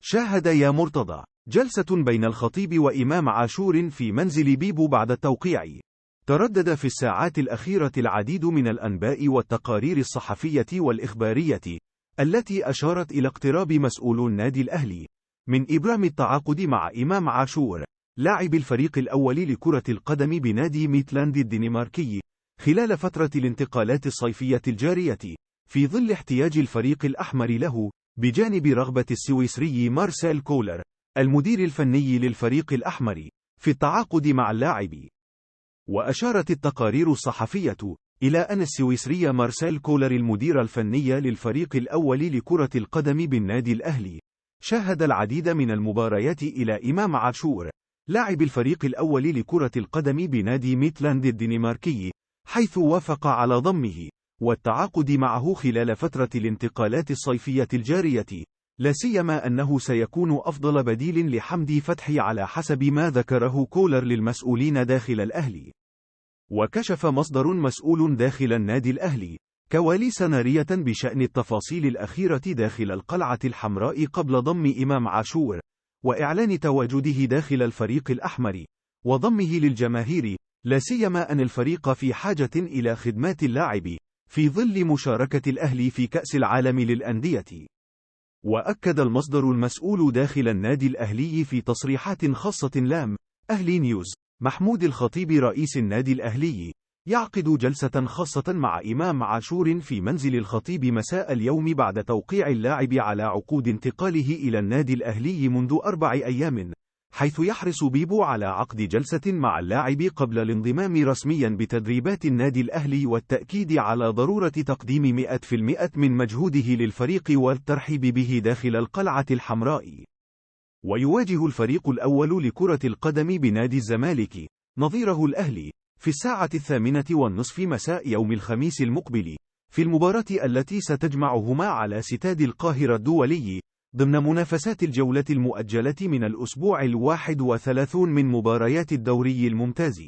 شاهد يا مرتضى جلسة بين الخطيب وإمام عاشور في منزل بيبو بعد التوقيع. تردد في الساعات الأخيرة العديد من الأنباء والتقارير الصحفية والإخبارية التي أشارت إلى اقتراب مسؤولو النادي الأهلي من إبرام التعاقد مع إمام عاشور لاعب الفريق الأول لكرة القدم بنادي ميتلاند الدنماركي خلال فترة الانتقالات الصيفية الجارية، في ظل احتياج الفريق الأحمر له بجانب رغبة السويسري مارسيل كولر المدير الفني للفريق الأحمر في التعاقد مع اللاعب. وأشارت التقارير الصحفية إلى أن السويسري مارسيل كولر المدير الفني للفريق الأول لكرة القدم بالنادي الأهلي شاهد العديد من المباريات إلى إمام عاشور لاعب الفريق الأول لكرة القدم بنادي ميتلاند الدنماركي، حيث وافق على ضمه والتعاقد معه خلال فترة الانتقالات الصيفية الجارية، لا سيما أنه سيكون أفضل بديل لحمدي فتحي على حسب ما ذكره كولر للمسؤولين داخل الأهلي. وكشف مصدر مسؤول داخل النادي الأهلي كواليس نارية بشأن التفاصيل الأخيرة داخل القلعة الحمراء قبل ضم إمام عاشور وإعلان تواجده داخل الفريق الأحمر وضمه للجماهير، لا سيما أن الفريق في حاجة إلى خدمات اللاعب في ظل مشاركة الأهلي في كأس العالم للأندية. وأكد المصدر المسؤول داخل النادي الأهلي في تصريحات خاصة لام أهلي نيوز محمود الخطيب رئيس النادي الأهلي يعقد جلسة خاصة مع إمام عاشور في منزل الخطيب مساء اليوم بعد توقيع اللاعب على عقود انتقاله إلى النادي الأهلي منذ 4 أيام، حيث يحرص بيبو على عقد جلسة مع اللاعب قبل الانضمام رسميا بتدريبات النادي الأهلي والتأكيد على ضرورة تقديم 100% من مجهوده للفريق والترحيب به داخل القلعة الحمراء. ويواجه الفريق الأول لكرة القدم بنادي الزمالك نظيره الأهلي في 8:30 مساء يوم الخميس المقبل في المباراة التي ستجمعهما على استاد القاهرة الدولي ضمن منافسات الجولة المؤجلة من الأسبوع 31 من مباريات الدوري الممتاز.